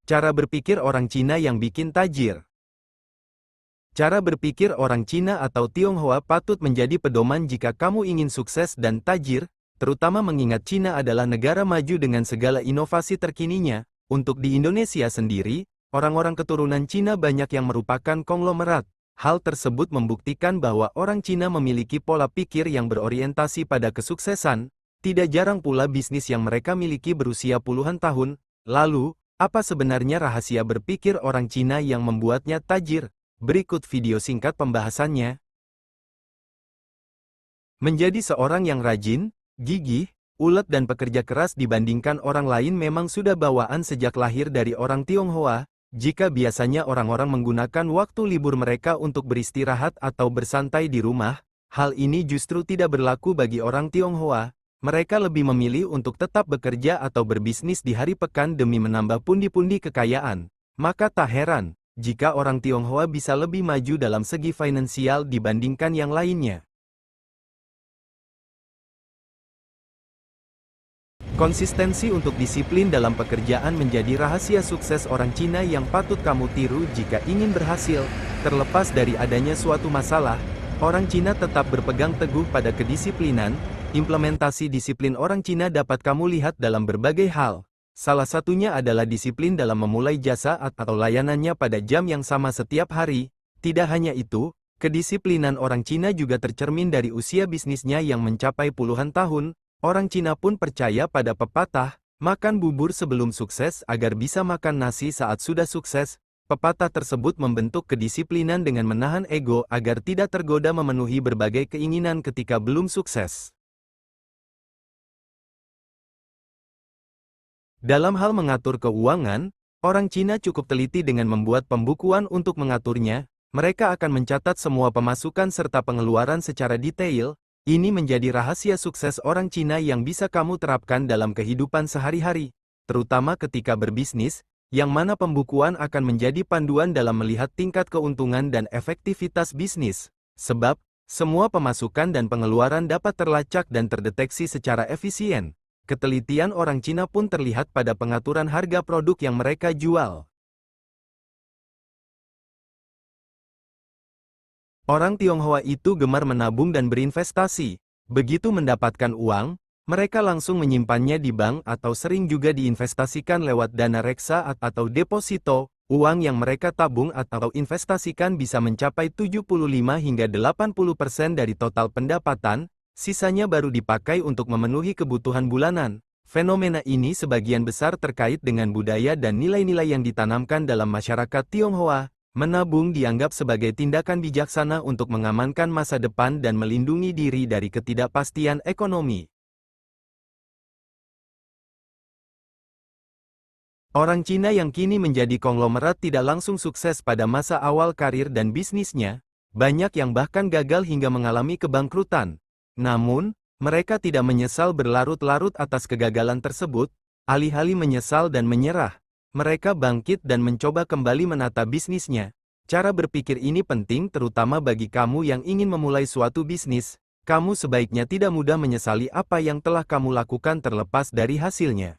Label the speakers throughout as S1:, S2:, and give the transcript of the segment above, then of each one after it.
S1: Cara berpikir orang Cina yang bikin tajir. Cara berpikir orang Cina atau Tionghoa patut menjadi pedoman jika kamu ingin sukses dan tajir, terutama mengingat Cina adalah negara maju dengan segala inovasi terkininya. Untuk di Indonesia sendiri, orang-orang keturunan Cina banyak yang merupakan konglomerat. Hal tersebut membuktikan bahwa orang Cina memiliki pola pikir yang berorientasi pada kesuksesan. Tidak jarang pula bisnis yang mereka miliki berusia puluhan tahun. Lalu, apa sebenarnya rahasia berpikir orang Cina yang membuatnya tajir? Berikut video singkat pembahasannya. Menjadi seorang yang rajin, gigih, ulet dan pekerja keras dibandingkan orang lain memang sudah bawaan sejak lahir dari orang Tionghoa. Jika biasanya orang-orang menggunakan waktu libur mereka untuk beristirahat atau bersantai di rumah, hal ini justru tidak berlaku bagi orang Tionghoa. Mereka lebih memilih untuk tetap bekerja atau berbisnis di hari pekan demi menambah pundi-pundi kekayaan. Maka tak heran jika orang Tionghoa bisa lebih maju dalam segi finansial dibandingkan yang lainnya. Konsistensi untuk disiplin dalam pekerjaan menjadi rahasia sukses orang Cina yang patut kamu tiru jika ingin berhasil. Terlepas dari adanya suatu masalah, orang Cina tetap berpegang teguh pada kedisiplinan. Implementasi disiplin orang Cina dapat kamu lihat dalam berbagai hal. Salah satunya adalah disiplin dalam memulai jasa atau layanannya pada jam yang sama setiap hari. Tidak hanya itu, kedisiplinan orang Cina juga tercermin dari usia bisnisnya yang mencapai puluhan tahun. Orang Cina pun percaya pada pepatah, makan bubur sebelum sukses agar bisa makan nasi saat sudah sukses. Pepatah tersebut membentuk kedisiplinan dengan menahan ego agar tidak tergoda memenuhi berbagai keinginan ketika belum sukses. Dalam hal mengatur keuangan, orang Cina cukup teliti dengan membuat pembukuan untuk mengaturnya. Mereka akan mencatat semua pemasukan serta pengeluaran secara detail. Ini menjadi rahasia sukses orang Cina yang bisa kamu terapkan dalam kehidupan sehari-hari, terutama ketika berbisnis, yang mana pembukuan akan menjadi panduan dalam melihat tingkat keuntungan dan efektivitas bisnis. Sebab, semua pemasukan dan pengeluaran dapat terlacak dan terdeteksi secara efisien. Ketelitian orang Cina pun terlihat pada pengaturan harga produk yang mereka jual. Orang Tionghoa itu gemar menabung dan berinvestasi. Begitu mendapatkan uang, mereka langsung menyimpannya di bank atau sering juga diinvestasikan lewat dana reksa atau deposito. Uang yang mereka tabung atau investasikan bisa mencapai 75 hingga 80% dari total pendapatan. Sisanya baru dipakai untuk memenuhi kebutuhan bulanan. Fenomena ini sebagian besar terkait dengan budaya dan nilai-nilai yang ditanamkan dalam masyarakat Tionghoa. Menabung dianggap sebagai tindakan bijaksana untuk mengamankan masa depan dan melindungi diri dari ketidakpastian ekonomi. Orang Cina yang kini menjadi konglomerat tidak langsung sukses pada masa awal karir dan bisnisnya. Banyak yang bahkan gagal hingga mengalami kebangkrutan. Namun, mereka tidak menyesal berlarut-larut atas kegagalan tersebut. Alih-alih menyesal dan menyerah, mereka bangkit dan mencoba kembali menata bisnisnya. Cara berpikir ini penting terutama bagi kamu yang ingin memulai suatu bisnis. Kamu sebaiknya tidak mudah menyesali apa yang telah kamu lakukan terlepas dari hasilnya.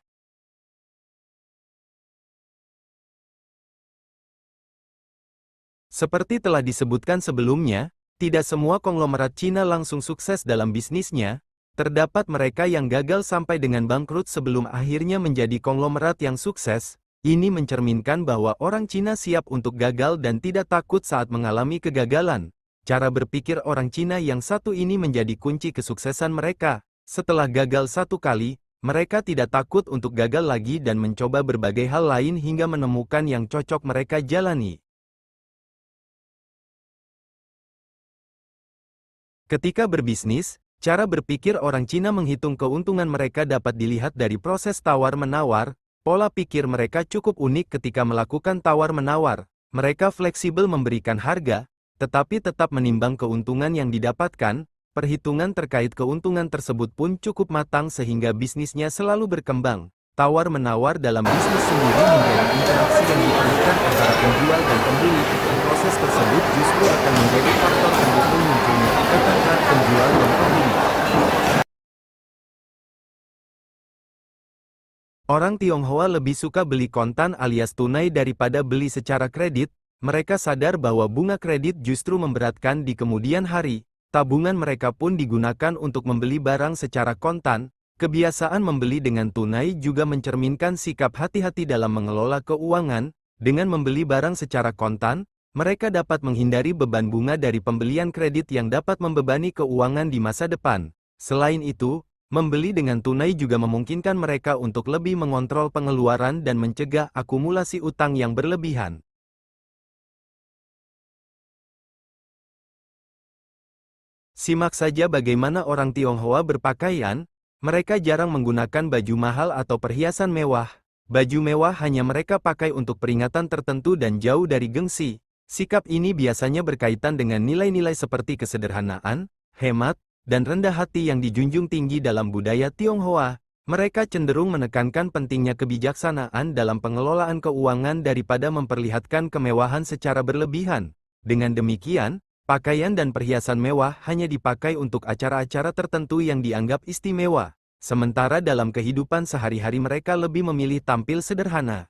S1: Seperti telah disebutkan sebelumnya, tidak semua konglomerat Cina langsung sukses dalam bisnisnya. Terdapat mereka yang gagal sampai dengan bangkrut sebelum akhirnya menjadi konglomerat yang sukses. Ini mencerminkan bahwa orang Cina siap untuk gagal dan tidak takut saat mengalami kegagalan. Cara berpikir orang Cina yang satu ini menjadi kunci kesuksesan mereka. Setelah gagal satu kali, mereka tidak takut untuk gagal lagi dan mencoba berbagai hal lain hingga menemukan yang cocok mereka jalani. Ketika berbisnis, cara berpikir orang Cina menghitung keuntungan mereka dapat dilihat dari proses tawar-menawar. Pola pikir mereka cukup unik ketika melakukan tawar-menawar. Mereka fleksibel memberikan harga, tetapi tetap menimbang keuntungan yang didapatkan. Perhitungan terkait keuntungan tersebut pun cukup matang sehingga bisnisnya selalu berkembang. Tawar-menawar dalam bisnis sendiri menjadi interaksi yang diperlukan antara penjual dan pembeli. Proses tersebut justru akan menjadi faktor pendukung munculnya ikatan erat penjual dan pembeli. Orang Tionghoa lebih suka beli kontan alias tunai daripada beli secara kredit. Mereka sadar bahwa bunga kredit justru memberatkan di kemudian hari. Tabungan mereka pun digunakan untuk membeli barang secara kontan. Kebiasaan membeli dengan tunai juga mencerminkan sikap hati-hati dalam mengelola keuangan. Dengan membeli barang secara kontan, mereka dapat menghindari beban bunga dari pembelian kredit yang dapat membebani keuangan di masa depan. Selain itu, membeli dengan tunai juga memungkinkan mereka untuk lebih mengontrol pengeluaran dan mencegah akumulasi utang yang berlebihan. Simak saja bagaimana orang Tionghoa berpakaian. Mereka jarang menggunakan baju mahal atau perhiasan mewah. Baju mewah hanya mereka pakai untuk peringatan tertentu dan jauh dari gengsi. Sikap ini biasanya berkaitan dengan nilai-nilai seperti kesederhanaan, hemat, dan rendah hati yang dijunjung tinggi dalam budaya Tionghoa. Mereka cenderung menekankan pentingnya kebijaksanaan dalam pengelolaan keuangan daripada memperlihatkan kemewahan secara berlebihan. Dengan demikian, pakaian dan perhiasan mewah hanya dipakai untuk acara-acara tertentu yang dianggap istimewa. Sementara dalam kehidupan sehari-hari mereka lebih memilih tampil sederhana.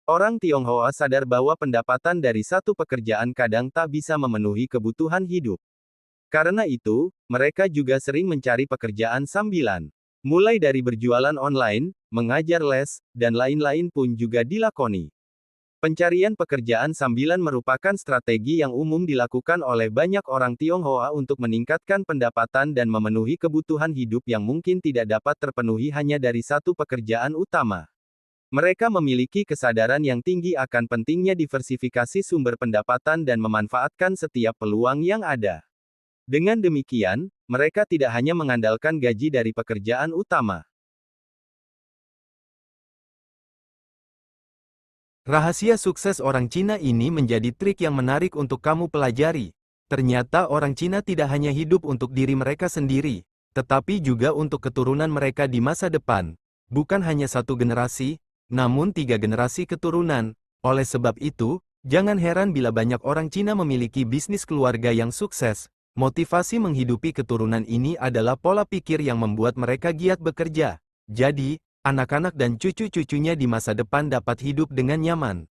S1: Orang Tionghoa sadar bahwa pendapatan dari satu pekerjaan kadang tak bisa memenuhi kebutuhan hidup. Karena itu, mereka juga sering mencari pekerjaan sambilan. Mulai dari berjualan online, mengajar les, dan lain-lain pun juga dilakoni. Pencarian pekerjaan sambilan merupakan strategi yang umum dilakukan oleh banyak orang Tionghoa untuk meningkatkan pendapatan dan memenuhi kebutuhan hidup yang mungkin tidak dapat terpenuhi hanya dari satu pekerjaan utama. Mereka memiliki kesadaran yang tinggi akan pentingnya diversifikasi sumber pendapatan dan memanfaatkan setiap peluang yang ada. Dengan demikian, mereka tidak hanya mengandalkan gaji dari pekerjaan utama. Rahasia sukses orang Cina ini menjadi trik yang menarik untuk kamu pelajari. Ternyata orang Cina tidak hanya hidup untuk diri mereka sendiri, tetapi juga untuk keturunan mereka di masa depan. Bukan hanya satu generasi, namun 3 generasi keturunan. Oleh sebab itu, jangan heran bila banyak orang Cina memiliki bisnis keluarga yang sukses. Motivasi menghidupi keturunan ini adalah pola pikir yang membuat mereka giat bekerja. Jadi, anak-anak dan cucu-cucunya di masa depan dapat hidup dengan nyaman.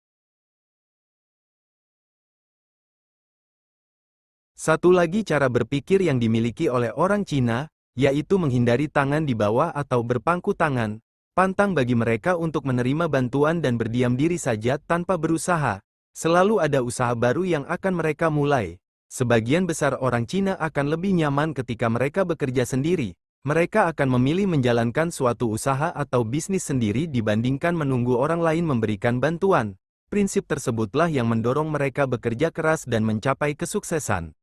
S1: Satu lagi cara berpikir yang dimiliki oleh orang Cina, yaitu menghindari tangan di bawah atau berpangku tangan. Pantang bagi mereka untuk menerima bantuan dan berdiam diri saja tanpa berusaha. Selalu ada usaha baru yang akan mereka mulai. Sebagian besar orang Cina akan lebih nyaman ketika mereka bekerja sendiri. Mereka akan memilih menjalankan suatu usaha atau bisnis sendiri dibandingkan menunggu orang lain memberikan bantuan. Prinsip tersebutlah yang mendorong mereka bekerja keras dan mencapai kesuksesan.